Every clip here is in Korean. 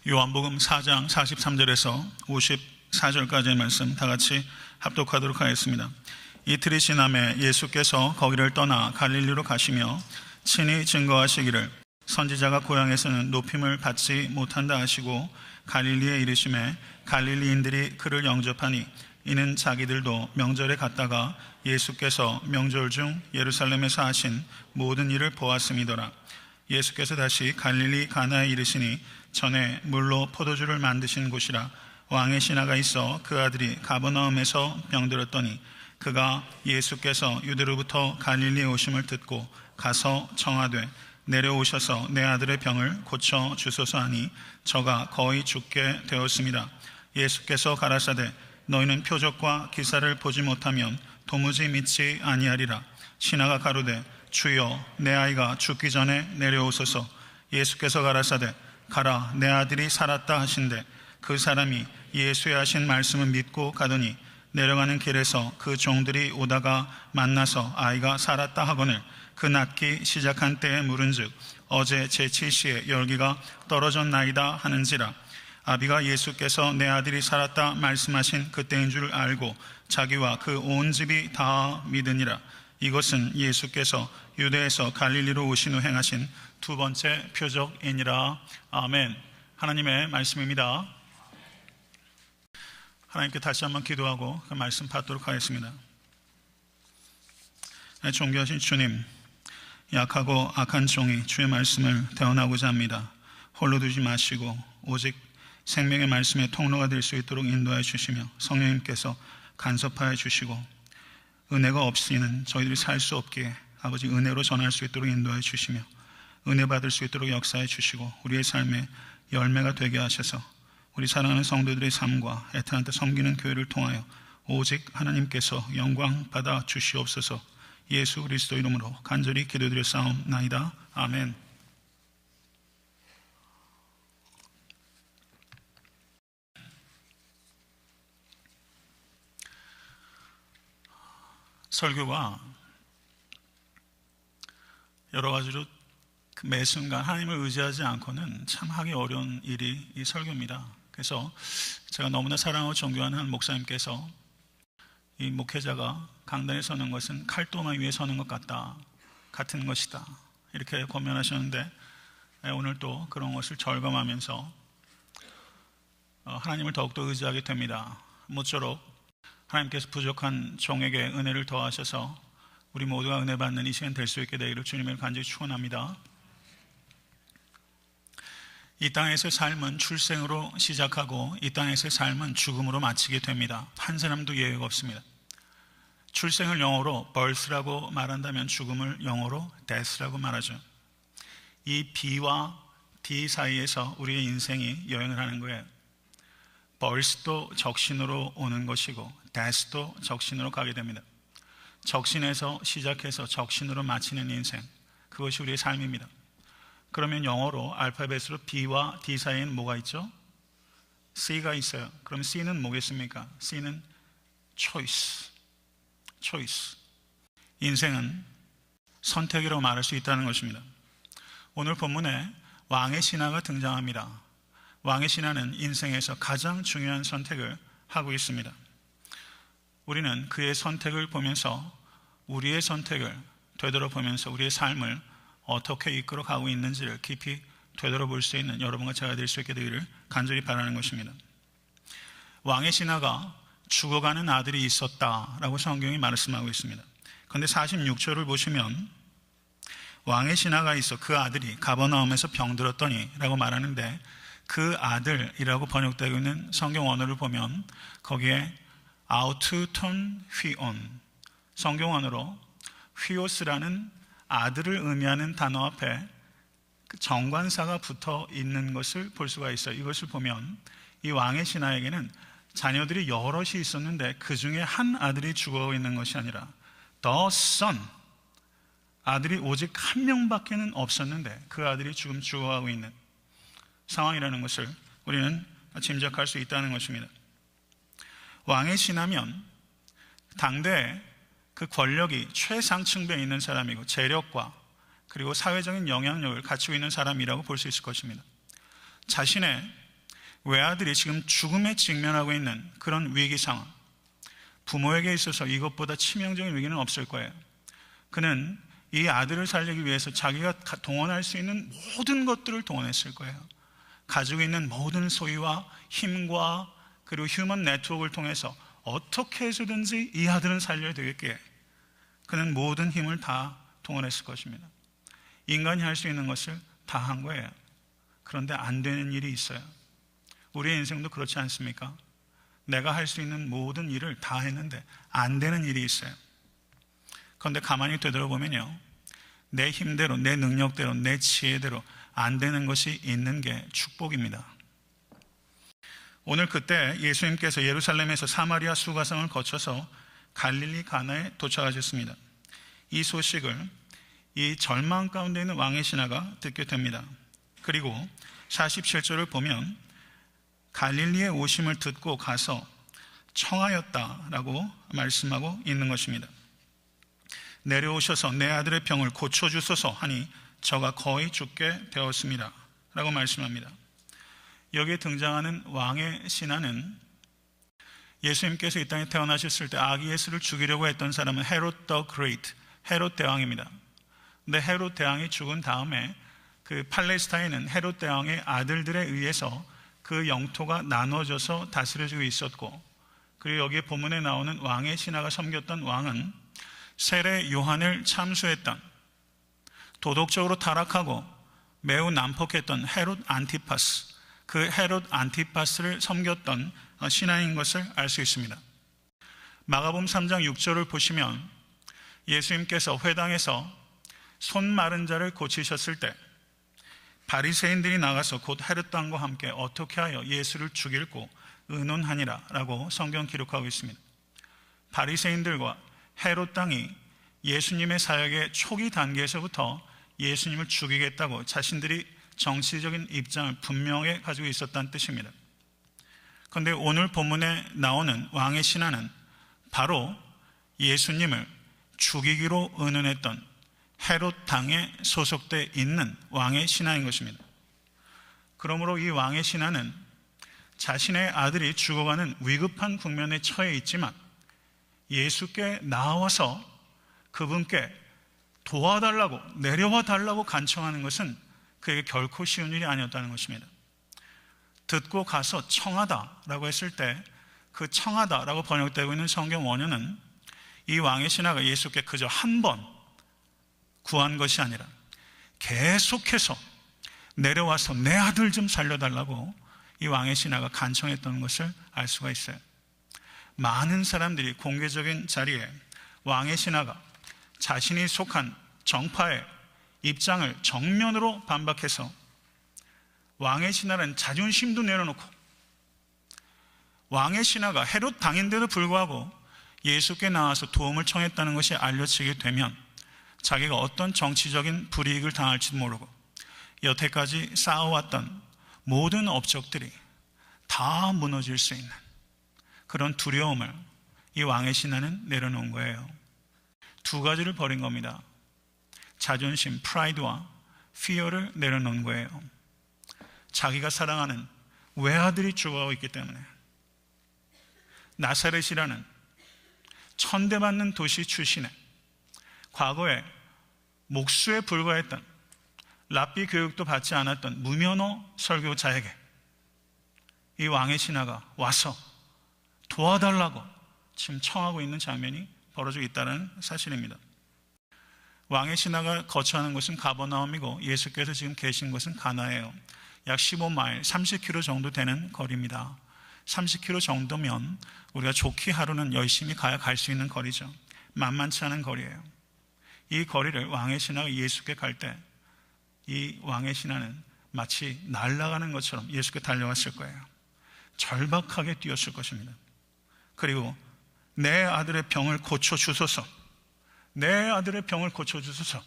요한복음 4장 43절에서 54절까지의 말씀 다 같이 합독하도록 하겠습니다. 이틀이 지남에 예수께서 거기를 떠나 갈릴리로 가시며 친히 증거하시기를 선지자가 고향에서는 높임을 받지 못한다 하시고 갈릴리에 이르심에 갈릴리인들이 그를 영접하니 이는 자기들도 명절에 갔다가 예수께서 명절 중 예루살렘에서 하신 모든 일을 보았음이더라. 예수께서 다시 갈릴리 가나에 이르시니 전에 물로 포도주를 만드신 곳이라. 왕의 신하가 있어 그 아들이 가버나움에서 병들었더니 그가 예수께서 유대로부터 갈릴리에 오심을 듣고 가서 청하되 내려오셔서 내 아들의 병을 고쳐 주소서 하니 저가 거의 죽게 되었습니다. 예수께서 가라사대 너희는 표적과 기사를 보지 못하면 도무지 믿지 아니하리라. 신하가 가로되 주여 내 아이가 죽기 전에 내려오소서. 예수께서 가라사대 가라 내 아들이 살았다 하신대 그 사람이 예수의 하신 말씀을 믿고 가더니 내려가는 길에서 그 종들이 오다가 만나서 아이가 살았다 하거늘 그 낫기 시작한 때에 물은즉 어제 제7시에 열기가 떨어졌나이다 하는지라. 아비가 예수께서 내 아들이 살았다 말씀하신 그때인 줄 알고 자기와 그 온 집이 다 믿으니라. 이것은 예수께서 유대에서 갈릴리로 오신 후 행하신 두 번째 표적이니라. 아멘. 하나님의 말씀입니다. 하나님께 다시 한번 기도하고 그 말씀 받도록 하겠습니다. 존귀하신 주님, 약하고 악한 종이 주의 말씀을 대언하고자 합니다. 홀로 두지 마시고 오직 생명의 말씀의 통로가 될 수 있도록 인도하여 주시며 성령님께서 간섭하여 주시고 은혜가 없이는 저희들이 살 수 없기에 아버지 은혜로 전할 수 있도록 인도하여 주시며 은혜 받을 수 있도록 역사해 주시고 우리의 삶에 열매가 되게 하셔서 우리 사랑하는 성도들의 삶과 애타한테 섬기는 교회를 통하여 오직 하나님께서 영광 받아 주시옵소서. 예수 그리스도 이름으로 간절히 기도드려 싸움나이다. 아멘. 설교가 여러 가지로 매 순간 하나님을 의지하지 않고는 참 하기 어려운 일이 이 설교입니다. 그래서 제가 너무나 사랑하고 존경하는 한 목사님께서 이 목회자가 강단에 서는 것은 칼도마 위에 서는 것 같은 것이다 이렇게 권면하셨는데 오늘 또 그런 것을 절감하면서 하나님을 더욱더 의지하게 됩니다. 모쪼록 하나님께서 부족한 종에게 은혜를 더하셔서 우리 모두가 은혜 받는 이 시간 될 수 있게 되기를 주님을 간절히 축원합니다. 이 땅에서의 삶은 출생으로 시작하고 이 땅에서의 삶은 죽음으로 마치게 됩니다. 한 사람도 예외가 없습니다. 출생을 영어로 birth라고 말한다면 죽음을 영어로 death라고 말하죠. 이 B와 D 사이에서 우리의 인생이 여행을 하는 거예요. birth도 적신으로 오는 것이고 death도 적신으로 가게 됩니다. 적신에서 시작해서 적신으로 마치는 인생, 그것이 우리의 삶입니다. 그러면 영어로 알파벳으로 B와 D 사이에는 뭐가 있죠? C가 있어요. 그럼 C는 뭐겠습니까? C는 choice. 인생은 선택이라고 말할 수 있다는 것입니다. 오늘 본문에 왕의 신하가 등장합니다. 왕의 신하는 인생에서 가장 중요한 선택을 하고 있습니다. 우리는 그의 선택을 보면서 우리의 선택을 되돌아보면서 우리의 삶을 어떻게 이끌어가고 있는지를 깊이 되돌아볼 수 있는 여러분과 제가 될 수 있게 되기를 간절히 바라는 것입니다. 왕의 신하가 죽어가는 아들이 있었다라고 성경이 말씀하고 있습니다. 그런데 46절을 보시면 왕의 신하가 있어 그 아들이 가버나움에서 병들었더니 라고 말하는데 그 아들이라고 번역되고 있는 성경 원어를 보면 거기에 아우투톤 휘온, 성경 원어로 휘오스라는 아들을 의미하는 단어 앞에 정관사가 붙어 있는 것을 볼 수가 있어요. 이것을 보면 이 왕의 신하에게는 자녀들이 여럿이 있었는데 그 중에 한 아들이 죽어 있는 것이 아니라 the son, 아들이 오직 한 명밖에는 없었는데 그 아들이 지금 죽어가고 있는 상황이라는 것을 우리는 짐작할 수 있다는 것입니다. 왕의 신하면 당대에 그 권력이 최상층배에 있는 사람이고 재력과 그리고 사회적인 영향력을 갖추고 있는 사람이라고 볼 수 있을 것입니다. 자신의 외아들이 지금 죽음에 직면하고 있는 그런 위기 상황, 부모에게 있어서 이것보다 치명적인 위기는 없을 거예요. 그는 이 아들을 살리기 위해서 자기가 동원할 수 있는 모든 것들을 동원했을 거예요. 가지고 있는 모든 소유와 힘과 그리고 휴먼 네트워크를 통해서 어떻게 해서든지 이 아들은 살려야 되겠기에 그는 모든 힘을 다 동원했을 것입니다. 인간이 할 수 있는 것을 다 한 거예요. 그런데 안 되는 일이 있어요. 우리의 인생도 그렇지 않습니까? 내가 할 수 있는 모든 일을 다 했는데 안 되는 일이 있어요. 그런데 가만히 되돌아보면요, 내 힘대로, 내 능력대로, 내 지혜대로 안 되는 것이 있는 게 축복입니다. 오늘 그때 예수님께서 예루살렘에서 사마리아 수가성을 거쳐서 갈릴리 가나에 도착하셨습니다. 이 소식을 이 절망 가운데 있는 왕의 신하가 듣게 됩니다. 그리고 47절을 보면 갈릴리에 오심을 듣고 가서 청하였다라고 말씀하고 있는 것입니다. 내려오셔서 내 아들의 병을 고쳐주소서 하니 저가 거의 죽게 되었습니다 라고 말씀합니다. 여기에 등장하는 왕의 신하는 예수님께서 이 땅에 태어나셨을 때 아기 예수를 죽이려고 했던 사람은 헤롯 더 그레이트, 헤롯 대왕입니다. 근데 헤롯 대왕이 죽은 다음에 그 팔레스타인은 헤롯 대왕의 아들들에 의해서 그 영토가 나눠져서 다스려지고 있었고, 그리고 여기에 본문에 나오는 왕의 신하가 섬겼던 왕은 세례 요한을 참수했던, 도덕적으로 타락하고 매우 난폭했던 헤롯 안티파스, 그 헤롯 안티파스를 섬겼던 신하인 것을 알 수 있습니다. 마가복음 3장 6절을 보시면 예수님께서 회당에서 손 마른 자를 고치셨을 때 바리새인들이 나가서 곧 헤롯 왕과 함께 어떻게 하여 예수를 죽일고 의논하니라 라고 성경 기록하고 있습니다. 바리새인들과 헤롯 왕이 예수님의 사역의 초기 단계에서부터 예수님을 죽이겠다고 자신들이 정치적인 입장을 분명히 가지고 있었다는 뜻입니다. 그런데 오늘 본문에 나오는 왕의 신하는 바로 예수님을 죽이기로 의논했던 헤롯 당에 소속되어 있는 왕의 신하인 것입니다. 그러므로 이 왕의 신하는 자신의 아들이 죽어가는 위급한 국면에 처해 있지만 예수께 나와서 그분께 도와달라고, 내려와 달라고 간청하는 것은 그에게 결코 쉬운 일이 아니었다는 것입니다. 듣고 가서 청하다라고 했을 때 그 청하다라고 번역되고 있는 성경 원어는 이 왕의 신하가 예수께 그저 한 번 구한 것이 아니라 계속해서 내려와서 내 아들 좀 살려달라고 이 왕의 신하가 간청했던 것을 알 수가 있어요. 많은 사람들이 공개적인 자리에 왕의 신하가 자신이 속한 정파의 입장을 정면으로 반박해서 왕의 신하는 자존심도 내려놓고 왕의 신하가 헤롯 당인데도 불구하고 예수께 나와서 도움을 청했다는 것이 알려지게 되면 자기가 어떤 정치적인 불이익을 당할지도 모르고 여태까지 쌓아왔던 모든 업적들이 다 무너질 수 있는 그런 두려움을 이 왕의 신하는 내려놓은 거예요. 두 가지를 버린 겁니다. 자존심, 프라이드와 fear를 내려놓은 거예요. 자기가 사랑하는 외아들이 죽어가고 있기 때문에 나사렛이라는 천대받는 도시 출신의 과거에 목수에 불과했던 랍비 교육도 받지 않았던 무면허 설교자에게 이 왕의 신하가 와서 도와달라고 지금 청하고 있는 장면이 벌어지고 있다는 사실입니다. 왕의 신하가 거처하는 곳은 가버나움이고 예수께서 지금 계신 곳은 가나예요. 약 15마일, 30km 정도 되는 거리입니다. 30km 정도면 우리가 좋게 하루는 열심히 가야 갈 수 있는 거리죠. 만만치 않은 거리예요. 이 거리를 왕의 신하가 예수께 갈 때 이 왕의 신하는 마치 날아가는 것처럼 예수께 달려왔을 거예요. 절박하게 뛰었을 것입니다. 그리고 내 아들의 병을 고쳐주소서, 내 아들의 병을 고쳐주소서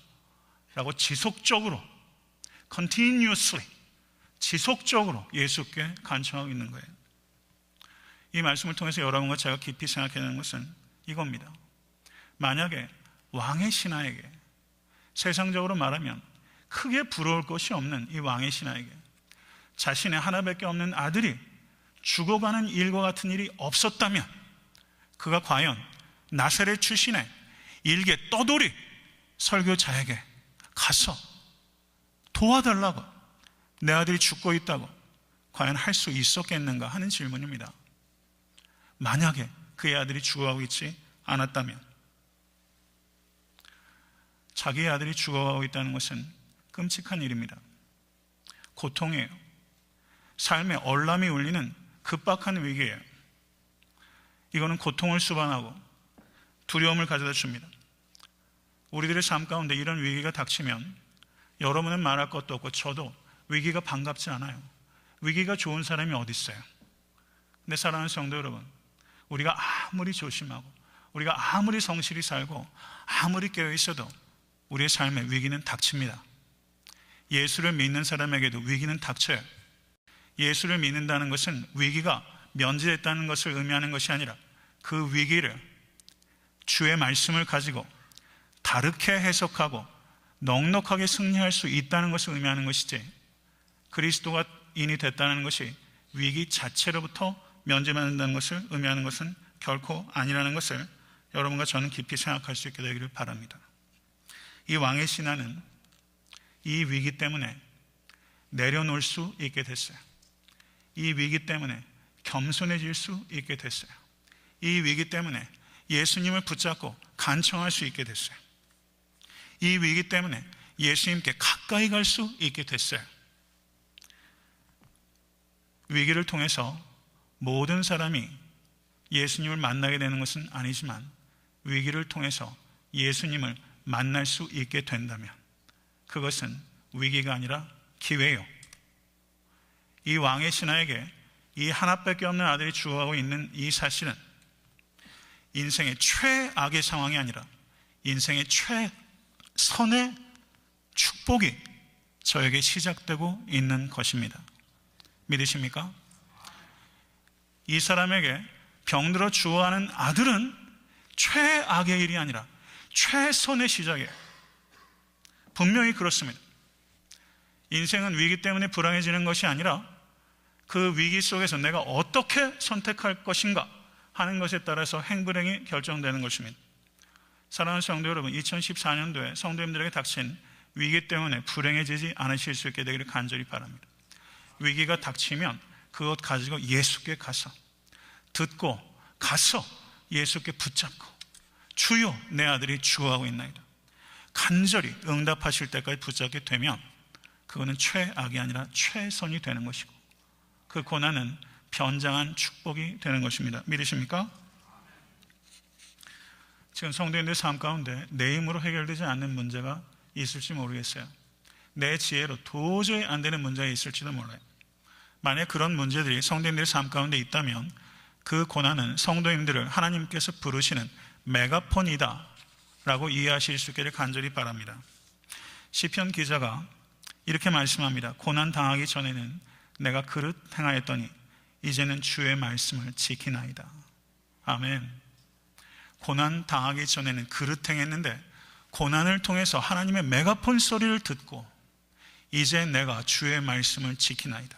라고 지속적으로 continuously 지속적으로 예수께 간청하고 있는 거예요. 이 말씀을 통해서 여러분과 제가 깊이 생각해야 하는 것은 이겁니다. 만약에 왕의 신하에게, 세상적으로 말하면 크게 부러울 것이 없는 이 왕의 신하에게 자신의 하나밖에 없는 아들이 죽어가는 일과 같은 일이 없었다면 그가 과연 나사렛 출신의 일개 떠돌이 설교자에게 가서 도와달라고, 내 아들이 죽고 있다고 과연 할 수 있었겠는가 하는 질문입니다. 만약에 그의 아들이 죽어가고 있지 않았다면, 자기의 아들이 죽어가고 있다는 것은 끔찍한 일입니다. 고통이에요. 삶의 얼람이 울리는 급박한 위기예요. 이거는 고통을 수반하고 두려움을 가져다 줍니다. 우리들의 삶 가운데 이런 위기가 닥치면 여러분은 말할 것도 없고 저도 위기가 반갑지 않아요. 위기가 좋은 사람이 어디 있어요? 근데 사랑하는 성도 여러분, 우리가 아무리 조심하고 우리가 아무리 성실히 살고 아무리 깨어 있어도 우리의 삶에 위기는 닥칩니다. 예수를 믿는 사람에게도 위기는 닥쳐요. 예수를 믿는다는 것은 위기가 면제됐다는 것을 의미하는 것이 아니라 그 위기를 주의 말씀을 가지고 다르게 해석하고 넉넉하게 승리할 수 있다는 것을 의미하는 것이지, 그리스도가 인이 됐다는 것이 위기 자체로부터 면제받는다는 것을 의미하는 것은 결코 아니라는 것을 여러분과 저는 깊이 생각할 수 있게 되기를 바랍니다. 이 왕의 신하는 이 위기 때문에 내려놓을 수 있게 됐어요. 이 위기 때문에 겸손해질 수 있게 됐어요. 이 위기 때문에 예수님을 붙잡고 간청할 수 있게 됐어요. 이 위기 때문에 예수님께 가까이 갈 수 있게 됐어요. 위기를 통해서 모든 사람이 예수님을 만나게 되는 것은 아니지만 위기를 통해서 예수님을 만날 수 있게 된다면 그것은 위기가 아니라 기회예요. 이 왕의 신하에게 이 하나밖에 없는 아들이 죽어가고 있는 이 사실은 인생의 최악의 상황이 아니라 인생의 최선의 축복이 저에게 시작되고 있는 것입니다. 믿으십니까? 이 사람에게 병들어 죽어가는 아들은 최악의 일이 아니라 최선의 시작이에요. 분명히 그렇습니다. 인생은 위기 때문에 불안해지는 것이 아니라 그 위기 속에서 내가 어떻게 선택할 것인가 하는 것에 따라서 행불행이 결정되는 것입니다. 사랑하는 성도 여러분, 2014년도에 성도님들에게 닥친 위기 때문에 불행해지지 않으실 수 있게 되기를 간절히 바랍니다. 위기가 닥치면 그것 가지고 예수께 가서 듣고 가서 예수께 붙잡고 주여 내 아들이 죽어가고 있나이다 간절히 응답하실 때까지 붙잡게 되면 그거는 최악이 아니라 최선이 되는 것이고 그 고난은 변장한 축복이 되는 것입니다. 믿으십니까? 지금 성도님들 삶 가운데 내 힘으로 해결되지 않는 문제가 있을지 모르겠어요. 내 지혜로 도저히 안 되는 문제가 있을지도 몰라요. 만약 그런 문제들이 성도님들의 삶 가운데 있다면 그 고난은 성도님들을 하나님께서 부르시는 메가폰이다 라고 이해하실 수 있기를 간절히 바랍니다. 시편 기자가 이렇게 말씀합니다. 고난 당하기 전에는 내가 그릇 행하였더니 이제는 주의 말씀을 지키나이다. 아멘. 고난 당하기 전에는 그릇 행했는데 고난을 통해서 하나님의 메가폰 소리를 듣고 이제 내가 주의 말씀을 지키나이다.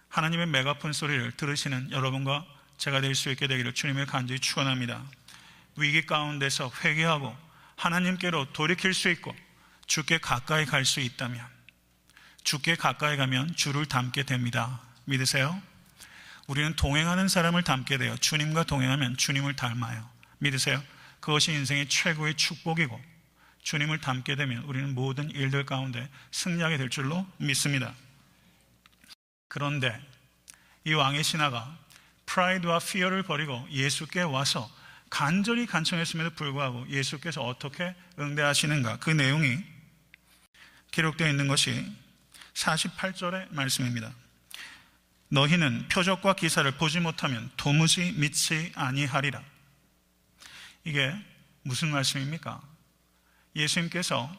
하나님의 메가폰 소리를 들으시는 여러분과 제가 될 수 있게 되기를 주님을 간절히 축원합니다. 위기 가운데서 회개하고 하나님께로 돌이킬 수 있고 주께 가까이 갈 수 있다면, 주께 가까이 가면 주를 닮게 됩니다. 믿으세요? 우리는 동행하는 사람을 닮게 돼요. 주님과 동행하면 주님을 닮아요. 믿으세요? 그것이 인생의 최고의 축복이고 주님을 닮게 되면 우리는 모든 일들 가운데 승리하게 될 줄로 믿습니다. 그런데 이 왕의 신하가 프라이드와 피어를 버리고 예수께 와서 간절히 간청했음에도 불구하고 예수께서 어떻게 응대하시는가, 그 내용이 기록되어 있는 것이 48절의 말씀입니다. 너희는 표적과 기사를 보지 못하면 도무지 믿지 아니하리라. 이게 무슨 말씀입니까? 예수님께서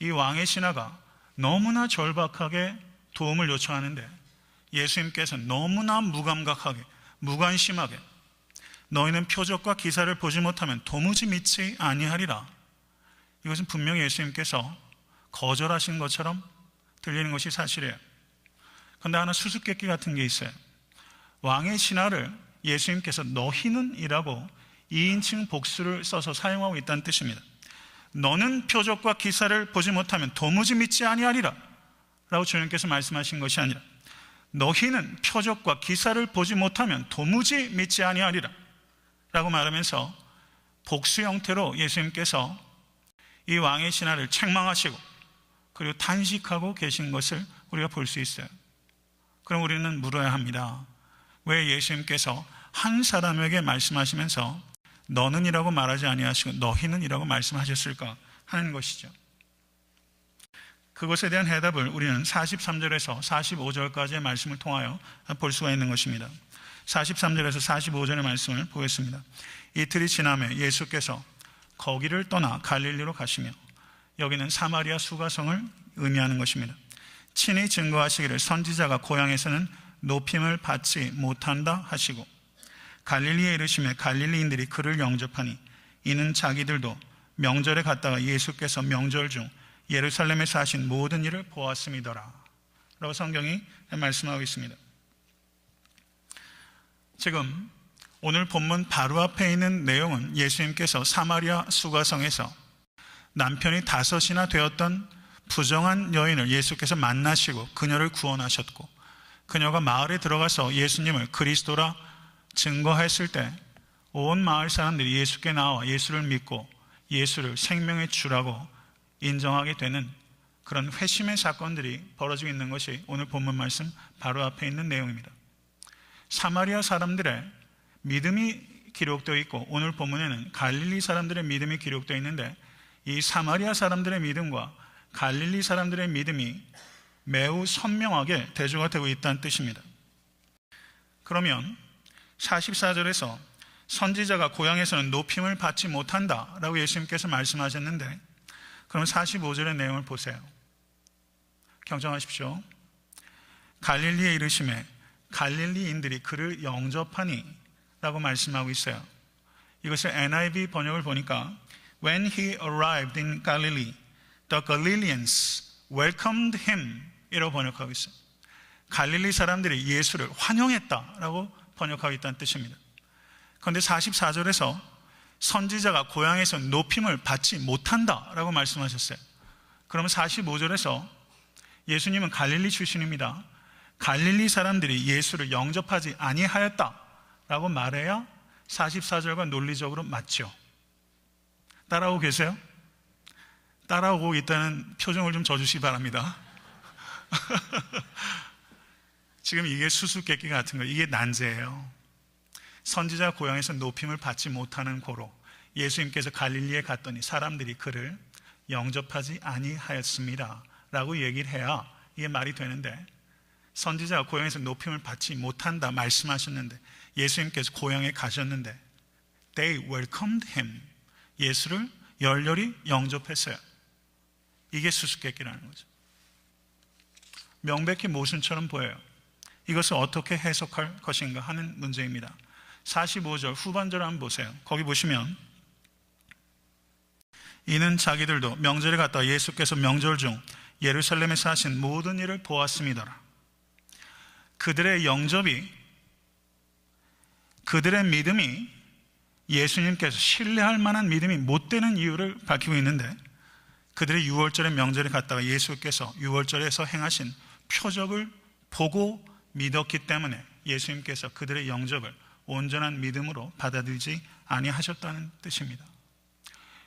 이 왕의 신하가 너무나 절박하게 도움을 요청하는데 예수님께서 너무나 무감각하게, 무관심하게 너희는 표적과 기사를 보지 못하면 도무지 믿지 아니하리라. 이것은 분명히 예수님께서 거절하신 것처럼 들리는 것이 사실이에요. 그런데 하나 수수께끼 같은 게 있어요. 왕의 신하를 예수님께서 너희는 이라고 2인칭 복수를 써서 사용하고 있다는 뜻입니다. 너는 표적과 기사를 보지 못하면 도무지 믿지 아니하리라 라고 주님께서 말씀하신 것이 아니라 너희는 표적과 기사를 보지 못하면 도무지 믿지 아니하리라 라고 말하면서 복수 형태로 예수님께서 이 왕의 신하를 책망하시고 그리고 탄식하고 계신 것을 우리가 볼 수 있어요. 그럼 우리는 물어야 합니다. 왜 예수님께서 한 사람에게 말씀하시면서 너는 이라고 말하지 아니하시고 너희는 이라고 말씀하셨을까 하는 것이죠. 그것에 대한 해답을 우리는 43절에서 45절까지의 말씀을 통하여 볼 수가 있는 것입니다. 43절에서 45절의 말씀을 보겠습니다. 이틀이 지나매 예수께서 거기를 떠나 갈릴리로 가시며, 여기는 사마리아 수가성을 의미하는 것입니다. 친히 증거하시기를 선지자가 고향에서는 높임을 받지 못한다 하시고, 갈릴리에 이르시매 갈릴리인들이 그를 영접하니 이는 자기들도 명절에 갔다가 예수께서 명절 중 예루살렘에서 하신 모든 일을 보았음이더라 라고 성경이 말씀하고 있습니다. 지금 오늘 본문 바로 앞에 있는 내용은 예수님께서 사마리아 수가성에서 남편이 5이나 되었던 부정한 여인을 예수께서 만나시고 그녀를 구원하셨고, 그녀가 마을에 들어가서 예수님을 그리스도라 증거했을 때 온 마을 사람들이 예수께 나와 예수를 믿고 예수를 생명의 주라고 인정하게 되는 그런 회심의 사건들이 벌어지고 있는 것이 오늘 본문 말씀 바로 앞에 있는 내용입니다. 사마리아 사람들의 믿음이 기록되어 있고 오늘 본문에는 갈릴리 사람들의 믿음이 기록되어 있는데, 이 사마리아 사람들의 믿음과 갈릴리 사람들의 믿음이 매우 선명하게 대조가 되고 있다는 뜻입니다. 그러면 44절에서 선지자가 고향에서는 높임을 받지 못한다 라고 예수님께서 말씀하셨는데, 그럼 45절의 내용을 보세요. 경청하십시오. 갈릴리에 이르시매 갈릴리인들이 그를 영접하니 라고 말씀하고 있어요. 이것을 NIV 번역을 보니까 When he arrived in Galilee, the Galileans welcomed him 이라고 번역하고 있어요. 갈릴리 사람들이 예수를 환영했다라고 번역하고 있다는 뜻입니다. 그런데 44절에서 선지자가 고향에서 높임을 받지 못한다라고 말씀하셨어요. 그러면 45절에서 예수님은 갈릴리 출신입니다. 갈릴리 사람들이 예수를 영접하지 아니하였다라고 말해야 44절과 논리적으로 맞죠. 따라오고 계세요? 따라오고 있다는 표정을 좀 져주시기 바랍니다. 지금 이게 수수께끼 같은 거, 이게 난제예요. 선지자 고향에서 높임을 받지 못하는 고로 예수님께서 갈릴리에 갔더니 사람들이 그를 영접하지 아니하였습니다 라고 얘기를 해야 이게 말이 되는데, 선지자가 고향에서 높임을 받지 못한다 말씀하셨는데 예수님께서 고향에 가셨는데 They welcomed him, 예수를 열렬히 영접했어요. 이게 수수께끼라는 거죠. 명백히 모순처럼 보여요. 이것을 어떻게 해석할 것인가 하는 문제입니다. 45절 후반절 한번 보세요. 거기 보시면 이는 자기들도 명절에 갔다가 예수께서 명절 중 예루살렘에서 하신 모든 일을 보았습니다. 그들의 영접이, 그들의 믿음이 예수님께서 신뢰할 만한 믿음이 못 되는 이유를 밝히고 있는데, 그들의 6월절에 명절에 갔다가 예수께서 6월절에서 행하신 표적을 보고 믿었기 때문에 예수님께서 그들의 영접을 온전한 믿음으로 받아들이지 아니하셨다는 뜻입니다.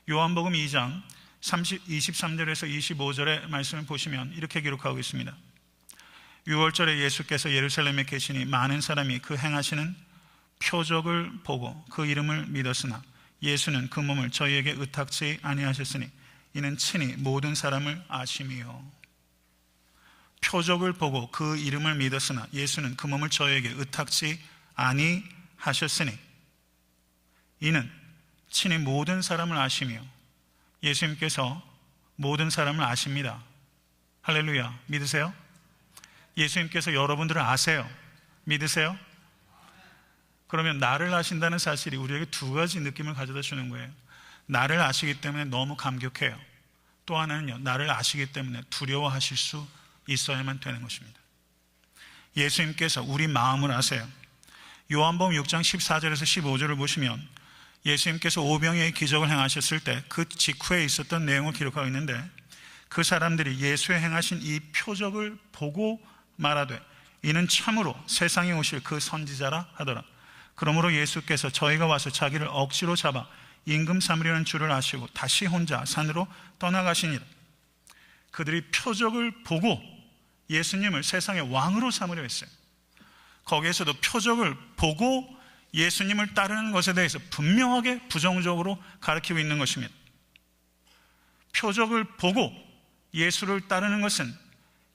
요한복음 2장 23절에서 25절의 말씀을 보시면 이렇게 기록하고 있습니다. 6월절에 예수께서 예루살렘에 계시니 많은 사람이 그 행하시는 표적을 보고 그 이름을 믿었으나 예수는 그 몸을 저희에게 의탁치 아니하셨으니 이는 친히 모든 사람을 아심이요. 표적을 보고 그 이름을 믿었으나 예수는 그 몸을 저희에게 의탁치 아니하셨으니 이는 친히 모든 사람을 아시며, 예수님께서 모든 사람을 아십니다. 할렐루야. 믿으세요? 예수님께서 여러분들을 아세요. 믿으세요? 그러면 나를 아신다는 사실이 우리에게 두 가지 느낌을 가져다 주는 거예요. 나를 아시기 때문에 너무 감격해요. 또 하나는요, 나를 아시기 때문에 두려워하실 수 있어야만 되는 것입니다. 예수님께서 우리 마음을 아세요. 요한복음 6장 14절에서 15절을 보시면 예수님께서 오병이의 기적을 행하셨을 때 그 직후에 있었던 내용을 기록하고 있는데, 그 사람들이 예수의 행하신 이 표적을 보고 말하되 이는 참으로 세상에 오실 그 선지자라 하더라. 그러므로 예수께서 저희가 와서 자기를 억지로 잡아 임금 삼으려는 줄을 아시고 다시 혼자 산으로 떠나가시니라. 그들이 표적을 보고 예수님을 세상의 왕으로 삼으려 했어요. 거기에서도 표적을 보고 예수님을 따르는 것에 대해서 분명하게 부정적으로 가르치고 있는 것입니다. 표적을 보고 예수를 따르는 것은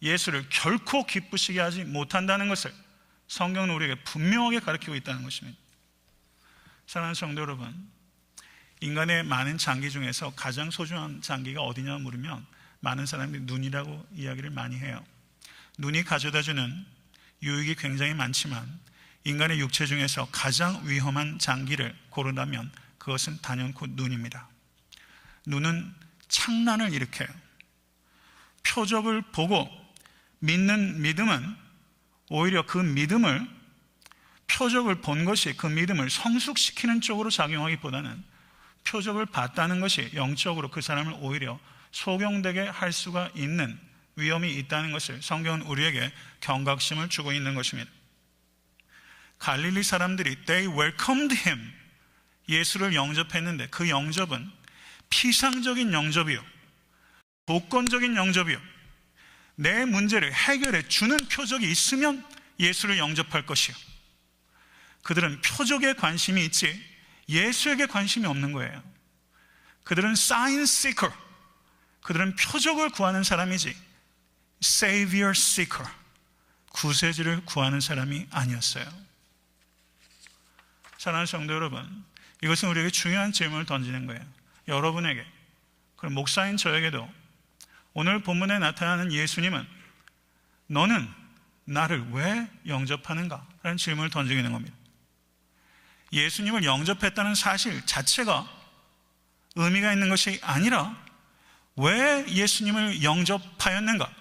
예수를 결코 기쁘시게 하지 못한다는 것을 성경은 우리에게 분명하게 가르치고 있다는 것입니다. 사랑하는 성도 여러분, 인간의 많은 장기 중에서 가장 소중한 장기가 어디냐 물으면 많은 사람들이 눈이라고 이야기를 많이 해요. 눈이 가져다주는 유익이 굉장히 많지만 인간의 육체 중에서 가장 위험한 장기를 고른다면 그것은 단연코 눈입니다. 눈은 창난을 일으켜요. 표적을 보고 믿는 믿음은 오히려 그 믿음을, 표적을 본 것이 그 믿음을 성숙시키는 쪽으로 작용하기보다는 표적을 봤다는 것이 영적으로 그 사람을 오히려 소경되게 할 수가 있는 위험이 있다는 것을 성경은 우리에게 경각심을 주고 있는 것입니다. 갈릴리 사람들이 They welcomed him, 예수를 영접했는데 그 영접은 피상적인 영접이요, 조건적인 영접이요, 내 문제를 해결해 주는 표적이 있으면 예수를 영접할 것이요, 그들은 표적에 관심이 있지 예수에게 관심이 없는 거예요. 그들은 sign seeker, 그들은 표적을 구하는 사람이지 Savior seeker, 구세주를 구하는 사람이 아니었어요. 사랑하는 성도 여러분, 이것은 우리에게 중요한 질문을 던지는 거예요. 여러분에게, 그럼 목사인 저에게도 오늘 본문에 나타나는 예수님은 너는 나를 왜 영접하는가? 라는 질문을 던지는 겁니다. 예수님을 영접했다는 사실 자체가 의미가 있는 것이 아니라 왜 예수님을 영접하였는가?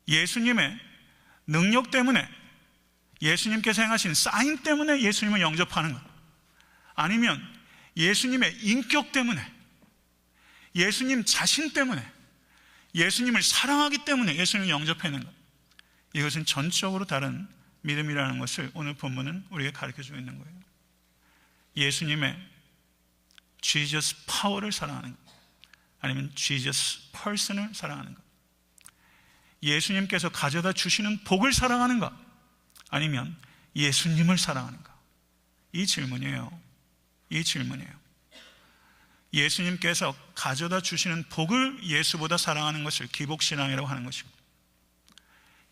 예수님의 능력 때문에, 예수님께서 행하신 사인 때문에 예수님을 영접하는가? 아니면 예수님의 인격 때문에, 예수님 자신 때문에, 예수님을 사랑하기 때문에 예수님을 영접했는가? 이것은 전적으로 다른 믿음이라는 것을 오늘 본문은 우리에게 가르쳐주고 있는 거예요. 예수님의 Jesus 파워를 사랑하는가? 아니면 Jesus person을 사랑하는가? 예수님께서 가져다 주시는 복을 사랑하는가? 아니면 예수님을 사랑하는가? 이 질문이에요. 이 질문이에요. 예수님께서 가져다 주시는 복을 예수보다 사랑하는 것을 기복신앙이라고 하는 것이고,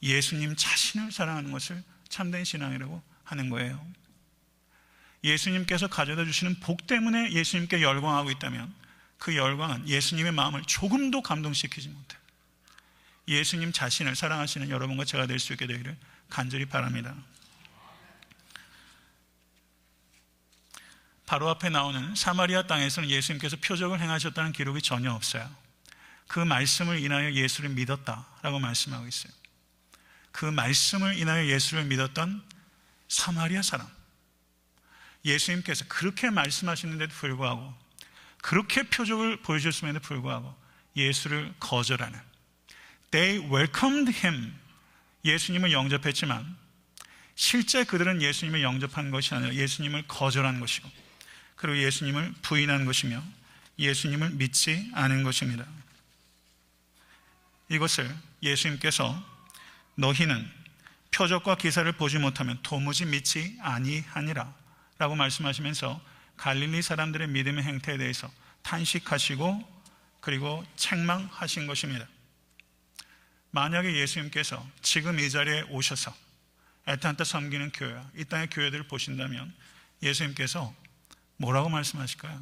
예수님 자신을 사랑하는 것을 참된 신앙이라고 하는 거예요. 예수님께서 가져다 주시는 복 때문에 예수님께 열광하고 있다면 그 열광은 예수님의 마음을 조금도 감동시키지 못해요. 예수님 자신을 사랑하시는 여러분과 제가 될 수 있게 되기를 간절히 바랍니다. 바로 앞에 나오는 사마리아 땅에서는 예수님께서 표적을 행하셨다는 기록이 전혀 없어요. 그 말씀을 인하여 예수를 믿었다라고 말씀하고 있어요. 그 말씀을 인하여 예수를 믿었던 사마리아 사람, 예수님께서 그렇게 말씀하시는데도 불구하고, 그렇게 표적을 보여주셨음에도 불구하고 예수를 거절하는, They welcomed him, 예수님을 영접했지만 실제 그들은 예수님을 영접한 것이 아니라 예수님을 거절한 것이고, 그리고 예수님을 부인한 것이며 예수님을 믿지 않은 것입니다. 이것을 예수님께서 너희는 표적과 기사를 보지 못하면 도무지 믿지 아니하니라 라고 말씀하시면서 갈릴리 사람들의 믿음의 행태에 대해서 탄식하시고 그리고 책망하신 것입니다. 만약에 예수님께서 지금 이 자리에 오셔서 애타한테 섬기는 교회, 이 땅의 교회들을 보신다면 예수님께서 뭐라고 말씀하실까요?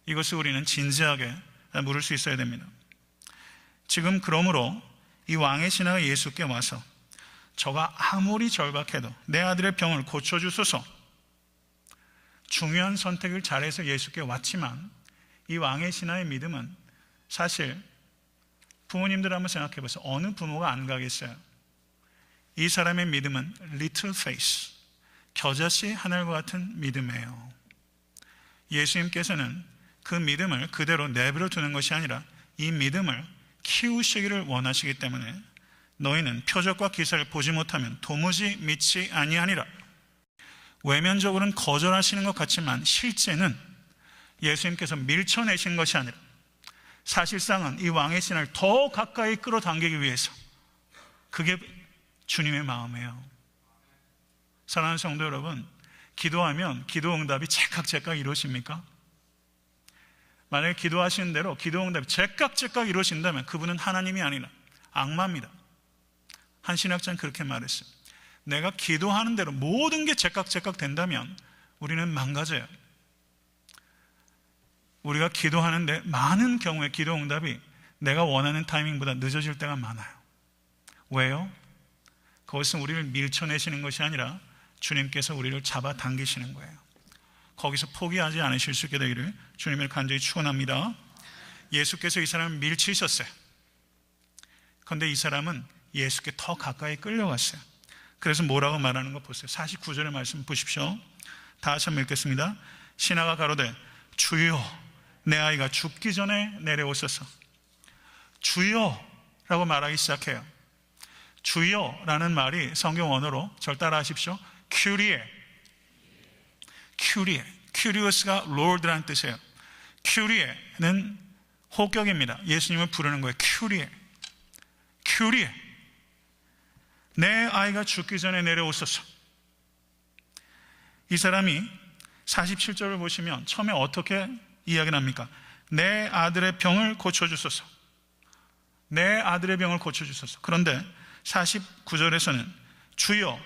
이것을 우리는 진지하게 물을 수 있어야 됩니다. 지금 그러므로 이 왕의 신하가 예수께 와서 저가 아무리 절박해도 내 아들의 병을 고쳐주소서, 중요한 선택을 잘해서 예수께 왔지만 이 왕의 신하의 믿음은 사실 부모님들 한번 생각해 보세요. 어느 부모가 안 가겠어요? 이 사람의 믿음은 little faith, 겨자씨 하늘과 같은 믿음이에요. 예수님께서는 그 믿음을 그대로 내버려 두는 것이 아니라 이 믿음을 키우시기를 원하시기 때문에 너희는 표적과 기사를 보지 못하면 도무지 믿지 아니하니라. 외면적으로는 거절하시는 것 같지만 실제는 예수님께서 밀쳐내신 것이 아니라 사실상은 이 왕의 신을 더 가까이 끌어당기기 위해서, 그게 주님의 마음이에요. 사랑하는 성도 여러분, 기도하면 기도 응답이 제깍제깍 이루어집니까? 만약에 기도하시는 대로 기도 응답이 제깍제깍 이루어진다면 그분은 하나님이 아니라 악마입니다. 한 신학자는 그렇게 말했어요. 내가 기도하는 대로 모든 게 제깍제깍 된다면 우리는 망가져요. 우리가 기도하는데 많은 경우에 기도 응답이 내가 원하는 타이밍보다 늦어질 때가 많아요. 왜요? 그것은 우리를 밀쳐내시는 것이 아니라 주님께서 우리를 잡아당기시는 거예요. 거기서 포기하지 않으실 수 있게 되기를 주님을 간절히 축원합니다. 예수께서 이 사람을 밀치셨어요. 그런데 이 사람은 예수께 더 가까이 끌려갔어요. 그래서 뭐라고 말하는 거 보세요. 49절의 말씀 보십시오. 다 같이 한번 읽겠습니다. 신하가 가로되 주여 내 아이가 죽기 전에 내려오소서. 주여 라고 말하기 시작해요. 주여라는 말이 성경 언어로 절 따라 하십시오. 큐리에, 큐리어스가 롤드라는 뜻이에요. 큐리에는 호격입니다. 예수님을 부르는 거예요. 큐리에 내 아이가 죽기 전에 내려오소서. 이 사람이 47절을 보시면 처음에 어떻게 이야기를 합니까? 내 아들의 병을 고쳐주소서. 내 아들의 병을 고쳐주소서. 그런데 49절에서는 주여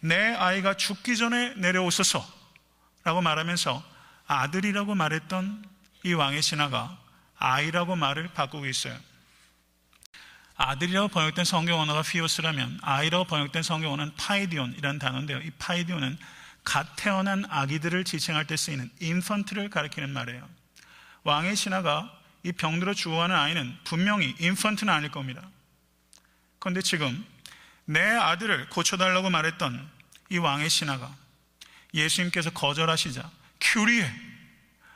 내 아이가 죽기 전에 내려오소서 라고 말하면서 아들이라고 말했던 이 왕의 신하가 아이라고 말을 바꾸고 있어요. 아들이라고 번역된 성경 언어가 피오스라면 아이라고 번역된 성경 언어는 파이디온이라는 단어인데요. 이 파이디온은 갓 태어난 아기들을 지칭할 때 쓰이는 인펀트를 가리키는 말이에요. 왕의 신하가 이 병들어 죽어가는 아이는 분명히 인펀트는 아닐 겁니다. 그런데 지금 내 아들을 고쳐달라고 말했던 이 왕의 신하가 예수님께서 거절하시자 큐리에,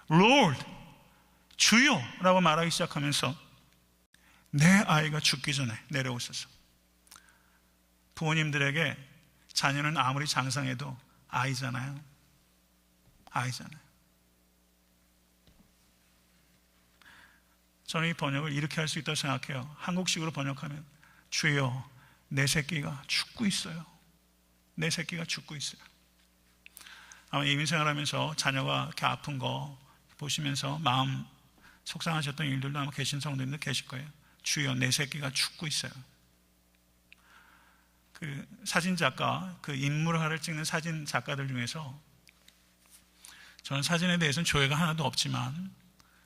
롤드, 주여 라고 말하기 시작하면서 내 아이가 죽기 전에 내려오소서. 부모님들에게 자녀는 아무리 장성해도 아이잖아요. 저는 이 번역을 이렇게 할 수 있다고 생각해요. 한국식으로 번역하면 주여 내 새끼가 죽고 있어요. 내 새끼가 죽고 있어요. 아마 이민생활하면서 자녀가 이렇게 아픈 거 보시면서 마음 속상하셨던 일들도 아마 계신 성도님들 계실 거예요. 주여 내 새끼가 죽고 있어요. 그 사진작가, 그 인물화를 찍는 사진 작가들 중에서 저는 사진에 대해서는 조예가 하나도 없지만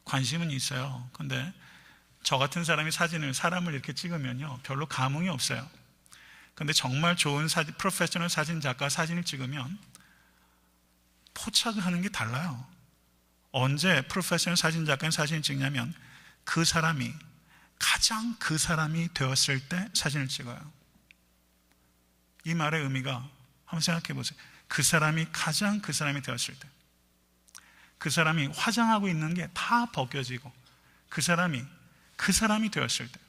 관심은 있어요. 근데 저 같은 사람이 사람을 이렇게 찍으면요 별로 감흥이 없어요. 근데 정말 좋은 프로페셔널 사진 작가 사진을 찍으면 포착을 하는 게 달라요. 언제 프로페셔널 사진 작가는 사진을 찍냐면 그 사람이 가장 그 사람이 되었을 때 사진을 찍어요. 이 말의 의미가 한번 생각해 보세요. 그 사람이 가장 그 사람이 되었을 때, 그 사람이 화장하고 있는 게 다 벗겨지고 그 사람이 되었을 때.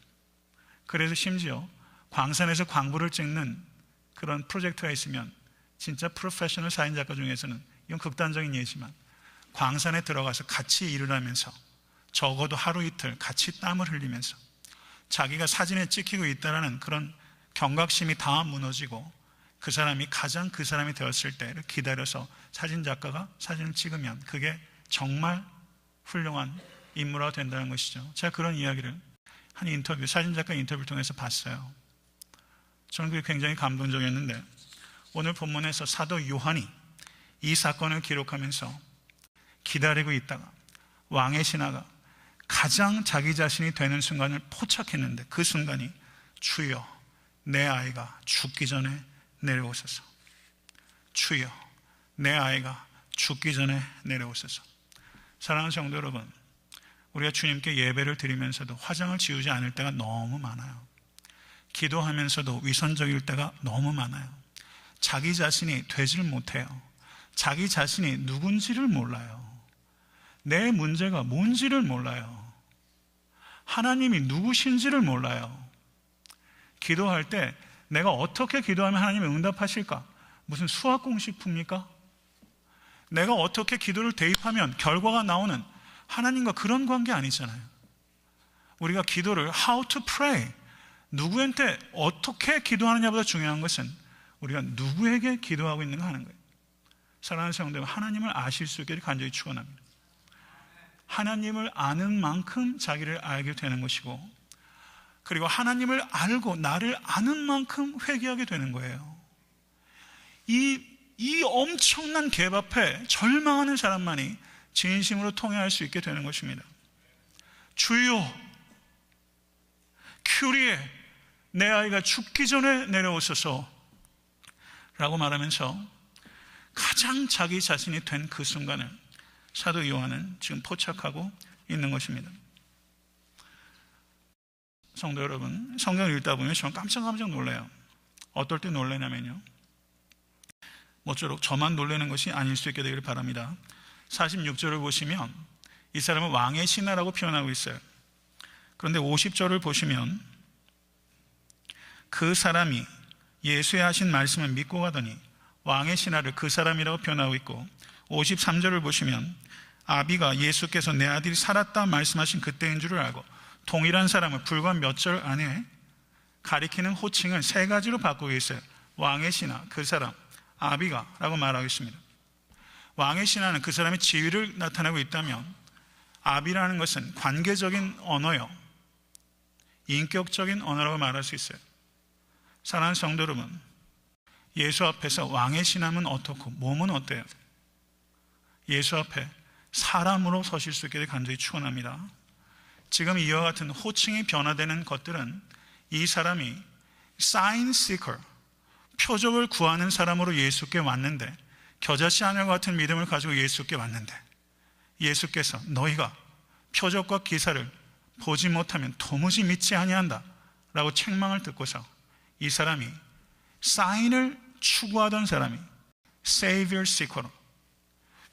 그래서 심지어 광산에서 광부를 찍는 그런 프로젝트가 있으면 진짜 프로페셔널 사진작가 중에서는, 이건 극단적인 예지만, 광산에 들어가서 같이 일을 하면서 적어도 하루 이틀 같이 땀을 흘리면서 자기가 사진에 찍히고 있다는 그런 경각심이 다 무너지고 그 사람이 가장 그 사람이 되었을 때를 기다려서 사진작가가 사진을 찍으면 그게 정말 훌륭한 인물화가 된다는 것이죠. 제가 그런 이야기를 한 인터뷰, 사진작가 인터뷰를 통해서 봤어요. 저는 그게 굉장히 감동적이었는데, 오늘 본문에서 사도 요한이 이 사건을 기록하면서 기다리고 있다가 왕의 신하가 가장 자기 자신이 되는 순간을 포착했는데, 그 순간이 주여 내 아이가 죽기 전에 내려오소서. 주여 내 아이가 죽기 전에 내려오소서. 사랑하는 성도 여러분, 우리가 주님께 예배를 드리면서도 화장을 지우지 않을 때가 너무 많아요. 기도하면서도 위선적일 때가 너무 많아요. 자기 자신이 되질 못해요. 자기 자신이 누군지를 몰라요. 내 문제가 뭔지를 몰라요. 하나님이 누구신지를 몰라요. 기도할 때 내가 어떻게 기도하면 하나님이 응답하실까? 무슨 수학 공식 풉니까? 내가 어떻게 기도를 대입하면 결과가 나오는 하나님과 그런 관계 아니잖아요. 우리가 기도를 how to pray, 누구한테 어떻게 기도하느냐보다 중요한 것은 우리가 누구에게 기도하고 있는가 하는 거예요. 사랑하는 성도들, 하나님을 아실 수 있기를 간절히 축원합니다. 하나님을 아는 만큼 자기를 알게 되는 것이고, 그리고 하나님을 알고 나를 아는 만큼 회개하게 되는 거예요. 이 엄청난 갭 앞에 절망하는 사람만이 진심으로 통회할 수 있게 되는 것입니다. 주여, 큐리에 내 아이가 죽기 전에 내려오소서 라고 말하면서 가장 자기 자신이 된 그 순간을 사도 요한은 지금 포착하고 있는 것입니다. 성도 여러분, 성경을 읽다 보면 저는 깜짝 놀라요. 어떨 때 놀라냐면요, 모쪼록 저만 놀라는 것이 아닐 수 있게 되기를 바랍니다. 46절을 보시면 이 사람은 왕의 신하라고 표현하고 있어요. 그런데 50절을 보시면 그 사람이 예수의 하신 말씀을 믿고 가더니 왕의 신하를 그 사람이라고 표현하고 있고, 53절을 보시면 아비가 예수께서 내 아들이 살았다 말씀하신 그때인 줄을 알고 동일한 사람을 불과 몇 절 안에 가리키는 호칭을 세 가지로 바꾸고 있어요. 왕의 신하, 그 사람, 아비가 라고 말하고 있습니다. 왕의 신하는 그 사람의 지위를 나타내고 있다면, 아비라는 것은 관계적인 언어요, 인격적인 언어라고 말할 수 있어요. 사랑하는 성도 여러분, 예수 앞에서 왕의 신함은 어떻고 몸은 어때요? 예수 앞에 사람으로 서실 수 있게 간절히 축원합니다. 지금 이와 같은 호칭이 변화되는 것들은 이 사람이 sign seeker, 표적을 구하는 사람으로 예수께 왔는데, 겨자씨 하늘과 같은 믿음을 가지고 예수께 왔는데, 예수께서 너희가 표적과 기사를 보지 못하면 도무지 믿지 아니한다 라고 책망을 듣고서 이 사람이 사인을 추구하던 사람이 Savior seeker로,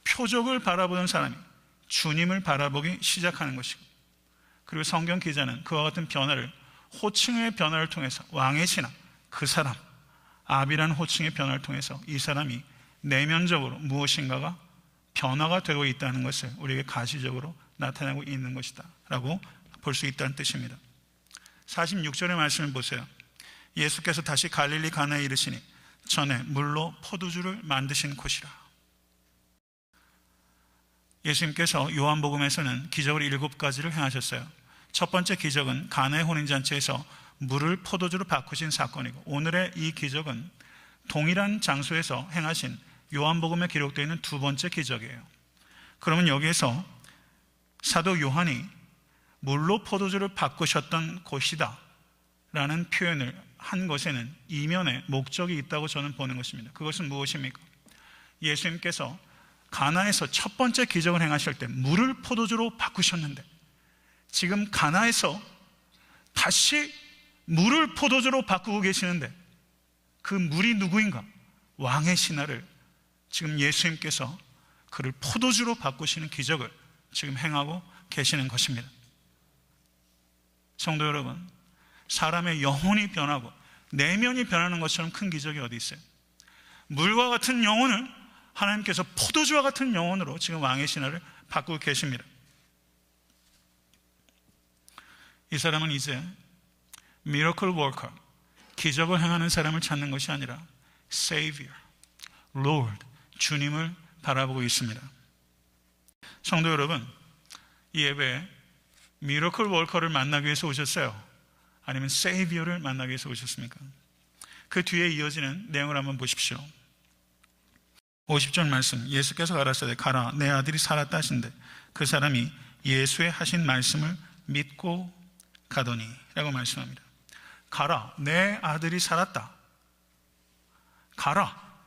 표적을 바라보던 사람이 주님을 바라보기 시작하는 것이고, 그리고 성경 기자는 그와 같은 변화를, 호칭의 변화를 통해서 왕의 신하, 그 사람, 아비라는 호칭의 변화를 통해서 이 사람이 내면적으로 무엇인가가 변화가 되고 있다는 것을 우리에게 가시적으로 나타내고 있는 것이다 라고 볼 수 있다는 뜻입니다. 46절의 말씀을 보세요. 예수께서 다시 갈릴리 가나에 이르시니 전에 물로 포도주를 만드신 곳이라. 예수님께서 요한복음에서는 기적을 7가지를 행하셨어요. 첫 번째 기적은 가나의 혼인잔치에서 물을 포도주로 바꾸신 사건이고, 오늘의 이 기적은 동일한 장소에서 행하신 요한복음에 기록되어 있는 두 번째 기적이에요. 그러면 여기에서 사도 요한이 물로 포도주를 바꾸셨던 곳이다 라는 표현을 한 것에는 이면에 목적이 있다고 저는 보는 것입니다. 그것은 무엇입니까? 예수님께서 가나에서 첫 번째 기적을 행하실 때 물을 포도주로 바꾸셨는데, 지금 가나에서 다시 물을 포도주로 바꾸고 계시는데, 그 물이 누구인가? 왕의 신하를 지금 예수님께서 그를 포도주로 바꾸시는 기적을 지금 행하고 계시는 것입니다. 성도 여러분, 사람의 영혼이 변하고 내면이 변하는 것처럼 큰 기적이 어디 있어요? 물과 같은 영혼을 하나님께서 포도주와 같은 영혼으로 지금 왕의 신하를 바꾸고 계십니다. 이 사람은 이제 miracle worker, 기적을 행하는 사람을 찾는 것이 아니라 Savior, Lord, 주님을 바라보고 있습니다. 성도 여러분, 이 예배에 miracle worker를 만나기 위해서 오셨어요? 아니면 Savior를 만나기 위해서 오셨습니까? 그 뒤에 이어지는 내용을 한번 보십시오. 50절 말씀, 예수께서 가라사대 가라 내 아들이 살았다 하신데 그 사람이 예수의 하신 말씀을 믿고 가더니 라고 말씀합니다. 가라, 내 아들이 살았다. 가라,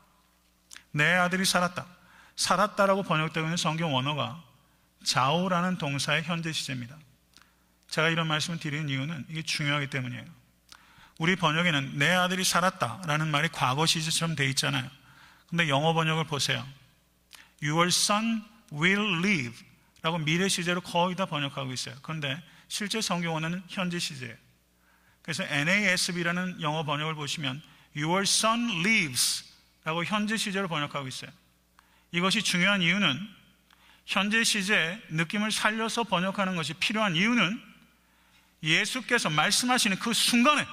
내 아들이 살았다. 살았다라고 번역되고 있는 성경 원어가 자오라는 동사의 현재 시제입니다. 제가 이런 말씀을 드리는 이유는 이게 중요하기 때문이에요. 우리 번역에는 내 아들이 살았다라는 말이 과거 시제처럼 돼 있잖아요. 근데 영어 번역을 보세요. Your son will live 라고 미래 시제로 거의 다 번역하고 있어요. 그런데 실제 성경어는 현재 시제예요. 그래서 NASB라는 영어 번역을 보시면 Your son lives 라고 현재 시제로 번역하고 있어요. 이것이 중요한 이유는 현재 시제의 느낌을 살려서 번역하는 것이 필요한 이유는 예수께서 말씀하시는 그 순간에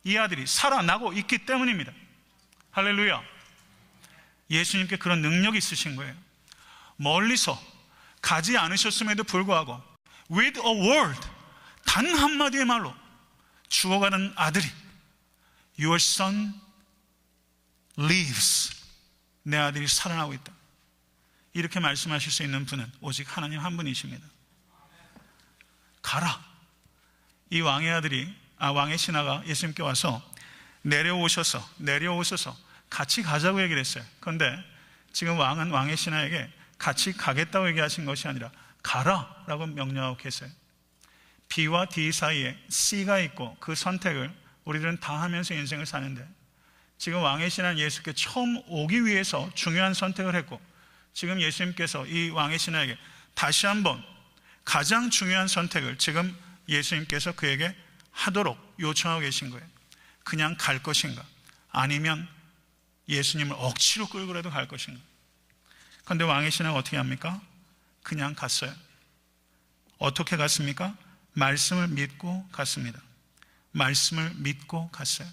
이 아들이 살아나고 있기 때문입니다. 할렐루야. 예수님께 그런 능력이 있으신 거예요. 멀리서 가지 않으셨음에도 불구하고 with a word, 단 한마디의 말로 죽어가는 아들이 Your son lives, 내 아들이 살아나고 있다, 이렇게 말씀하실 수 있는 분은 오직 하나님 한 분이십니다. 가라. 이 왕의 아들이, 왕의 신하가 예수님께 와서 내려오셔서 같이 가자고 얘기를 했어요. 그런데 지금 왕은 왕의 신하에게 같이 가겠다고 얘기하신 것이 아니라 가라 라고 명령하고 계세요. B와 D 사이에 C가 있고 그 선택을 우리들은 다 하면서 인생을 사는데, 지금 왕의 신하는 예수께 처음 오기 위해서 중요한 선택을 했고, 지금 예수님께서 이 왕의 신하에게 다시 한번 가장 중요한 선택을 지금 예수님께서 그에게 하도록 요청하고 계신 거예요. 그냥 갈 것인가, 아니면 예수님을 억지로 끌고라도 갈 것인가. 그런데 왕의 신하가 어떻게 합니까? 그냥 갔어요. 어떻게 갔습니까? 말씀을 믿고 갔습니다. 말씀을 믿고 갔어요.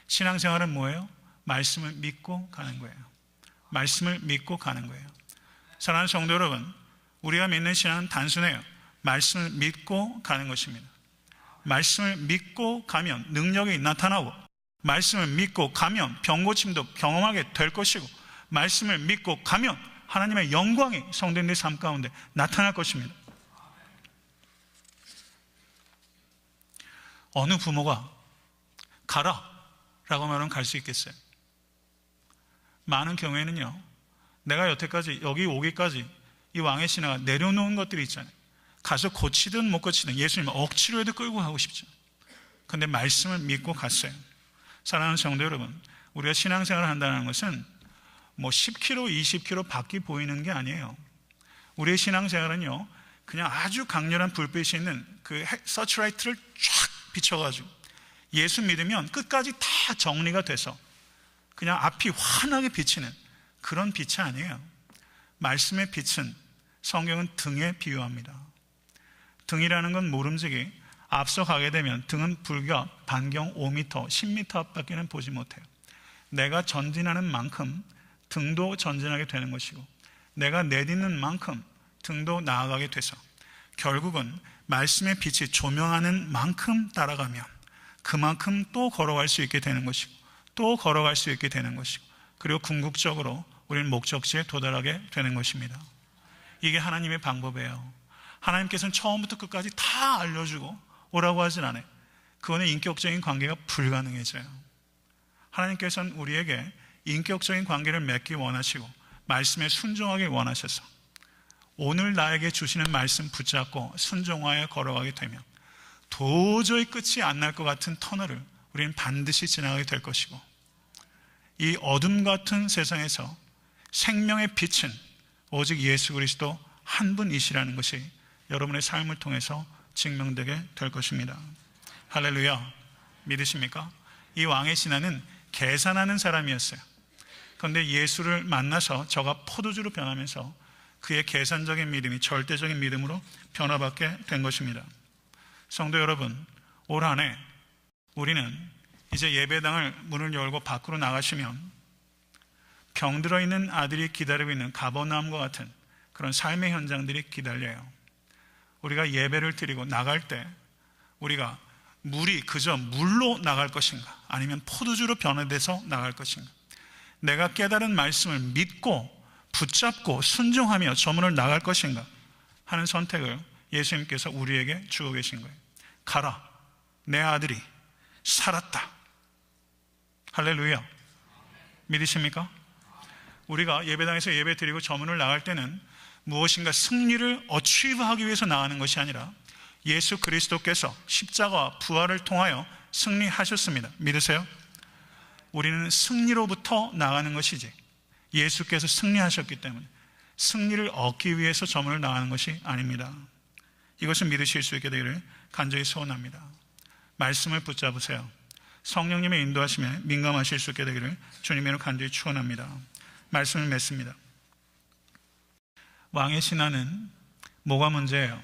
신앙생활은 뭐예요? 말씀을 믿고 가는 거예요. 말씀을 믿고 가는 거예요. 사랑하는 성도 여러분, 우리가 믿는 신앙은 단순해요. 말씀을 믿고 가는 것입니다. 말씀을 믿고 가면 능력이 나타나고, 말씀을 믿고 가면 병고침도 경험하게 될 것이고, 말씀을 믿고 가면 하나님의 영광이 성도님들의 삶 가운데 나타날 것입니다. 어느 부모가 가라 라고 말하면 갈 수 있겠어요? 많은 경우에는요, 내가 여태까지 여기 오기까지 이 왕의 신하가 내려놓은 것들이 있잖아요. 가서 고치든 못 고치든 예수님을 억지로 해도 끌고 가고 싶죠. 그런데 말씀을 믿고 갔어요. 사랑하는 성도 여러분, 우리가 신앙생활을 한다는 것은 뭐 10km, 20km 밖이 보이는 게 아니에요. 우리의 신앙생활은요, 그냥 아주 강렬한 불빛이 있는 그 서치라이트를 쫙 비춰가지고 예수 믿으면 끝까지 다 정리가 돼서 그냥 앞이 환하게 비치는 그런 빛이 아니에요. 말씀의 빛은 성경은 등에 비유합니다. 등이라는 건 모름지기, 앞서 가게 되면 등은 불과 반경 5m, 10m 앞밖에는 보지 못해요. 내가 전진하는 만큼 등도 전진하게 되는 것이고, 내가 내딛는 만큼 등도 나아가게 돼서 결국은 말씀의 빛이 조명하는 만큼 따라가면 그만큼 또 걸어갈 수 있게 되는 것이고, 또 걸어갈 수 있게 되는 것이고, 그리고 궁극적으로 우리는 목적지에 도달하게 되는 것입니다. 이게 하나님의 방법이에요. 하나님께서는 처음부터 끝까지 다 알려주고 오라고 하진 않아요. 그거는 인격적인 관계가 불가능해져요. 하나님께서는 우리에게 인격적인 관계를 맺기 원하시고 말씀에 순종하기 원하셔서 오늘 나에게 주시는 말씀 붙잡고 순종하여 걸어가게 되면 도저히 끝이 안 날 것 같은 터널을 우리는 반드시 지나가게 될 것이고, 이 어둠 같은 세상에서 생명의 빛은 오직 예수 그리스도 한 분이시라는 것이 여러분의 삶을 통해서 증명되게 될 것입니다. 할렐루야. 믿으십니까? 이 왕의 신하는 계산하는 사람이었어요. 그런데 예수를 만나서 저가 포도주로 변하면서 그의 계산적인 믿음이 절대적인 믿음으로 변화받게 된 것입니다. 성도 여러분, 올 한 해 우리는 이제 예배당을 문을 열고 밖으로 나가시면 병들어 있는 아들이 기다리고 있는 가버나움과 같은 그런 삶의 현장들이 기다려요. 우리가 예배를 드리고 나갈 때 우리가 물이 그저 물로 나갈 것인가, 아니면 포도주로 변화돼서 나갈 것인가, 내가 깨달은 말씀을 믿고 붙잡고 순종하며 저 문을 나갈 것인가 하는 선택을 예수님께서 우리에게 주고 계신 거예요. 가라, 내 아들이 살았다. 할렐루야. 믿으십니까? 우리가 예배당에서 예배 드리고 저 문을 나갈 때는 무엇인가 승리를 어치브하기 위해서 나가는 것이 아니라 예수 그리스도께서 십자가와 부활을 통하여 승리하셨습니다. 믿으세요? 우리는 승리로부터 나가는 것이지 예수께서 승리하셨기 때문에 승리를 얻기 위해서 저물어 나가는 것이 아닙니다. 이것을 믿으실 수 있게 되기를 간절히 소원합니다. 말씀을 붙잡으세요. 성령님의 인도하심에 민감하실 수 있게 되기를 주님으로 간절히 축원합니다. 말씀을 맺습니다. 왕의 신하는 뭐가 문제예요?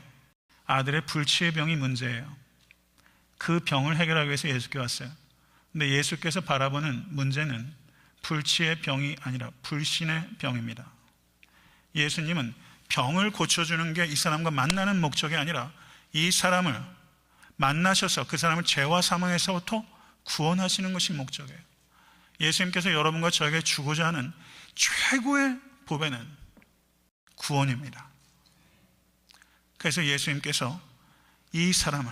아들의 불치의 병이 문제예요. 그 병을 해결하기 위해서 예수께 왔어요. 근데 예수께서 바라보는 문제는 불치의 병이 아니라 불신의 병입니다. 예수님은 병을 고쳐주는 게 이 사람과 만나는 목적이 아니라 이 사람을 만나셔서 그 사람을 죄와 사망에서부터 구원하시는 것이 목적이에요. 예수님께서 여러분과 저에게 주고자 하는 최고의 보배는 구원입니다. 그래서 예수님께서 이 사람을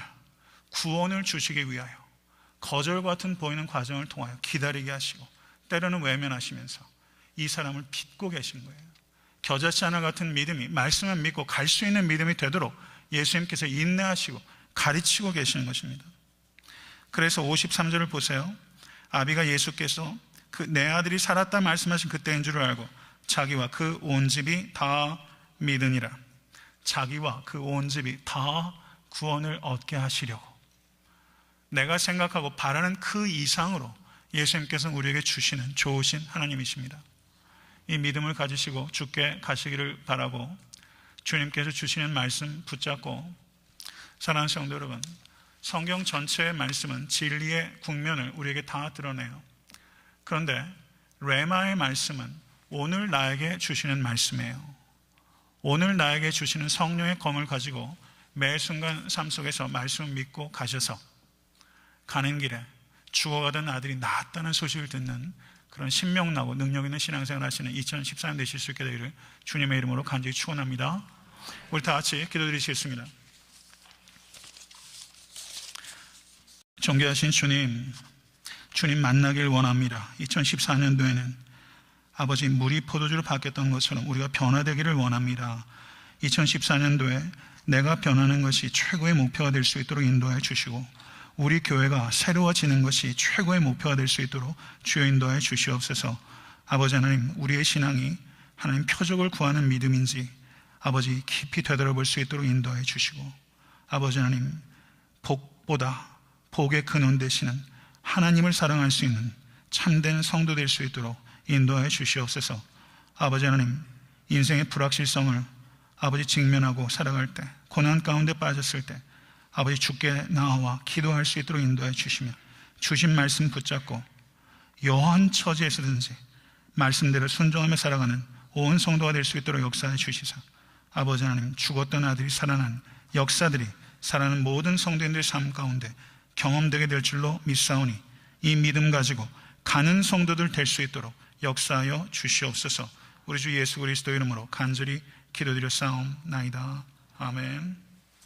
구원을 주시기 위하여 거절 같은 보이는 과정을 통하여 기다리게 하시고 때로는 외면하시면서 이 사람을 빚고 계신 거예요. 겨자씨 하나 같은 믿음이 말씀을 믿고 갈 수 있는 믿음이 되도록 예수님께서 인내하시고 가르치고 계시는 것입니다. 그래서 53절을 보세요. 아비가 예수께서 내 아들이 살았다 말씀하신 그때인 줄 알고 자기와 그 온 집이 다 믿으니라. 자기와 그 온 집이 다 구원을 얻게 하시려고 내가 생각하고 바라는 그 이상으로 예수님께서는 우리에게 주시는 좋으신 하나님이십니다. 이 믿음을 가지시고 주께 가시기를 바라고 주님께서 주시는 말씀 붙잡고 사랑하는 성도 여러분, 성경 전체의 말씀은 진리의 국면을 우리에게 다 드러내요. 그런데 레마의 말씀은 오늘 나에게 주시는 말씀이에요. 오늘 나에게 주시는 성령의 검을 가지고 매 순간 삶 속에서 말씀을 믿고 가셔서 가는 길에 죽어가던 아들이 나았다는 소식을 듣는 그런 신명나고 능력 있는 신앙생활 하시는 2014년 되실 수 있게 되기를 주님의 이름으로 간절히 축원합니다. 우리 다 같이 기도드리시겠습니다. 존귀하신 주님, 주님 만나길 원합니다. 2014년도에는 아버지 물이 포도주를 바뀌었던 것처럼 우리가 변화되기를 원합니다. 2014년도에 내가 변하는 것이 최고의 목표가 될 수 있도록 인도하여 주시고 우리 교회가 새로워지는 것이 최고의 목표가 될 수 있도록 주여 인도하여 주시옵소서. 아버지 하나님, 우리의 신앙이 하나님 표적을 구하는 믿음인지 아버지 깊이 되돌아볼 수 있도록 인도하여 주시고 아버지 하나님, 복보다 복의 근원 되시는 하나님을 사랑할 수 있는 참된 성도 될 수 있도록 인도하여 주시옵소서. 아버지 하나님, 인생의 불확실성을 아버지 직면하고 살아갈 때, 고난 가운데 빠졌을 때 아버지 주께 나와 기도할 수 있도록 인도해 주시며 주신 말씀 붙잡고 여한 처지에서든지 말씀대로 순종하며 살아가는 온 성도가 될 수 있도록 역사해 주시사 아버지 하나님, 죽었던 아들이 살아난 역사들이 살아나는 모든 성도인들의 삶 가운데 경험되게 될 줄로 믿사오니 이 믿음 가지고 가는 성도들 될 수 있도록 역사하여 주시옵소서. 우리 주 예수 그리스도 이름으로 간절히 기도드려 싸움나이다. 아멘.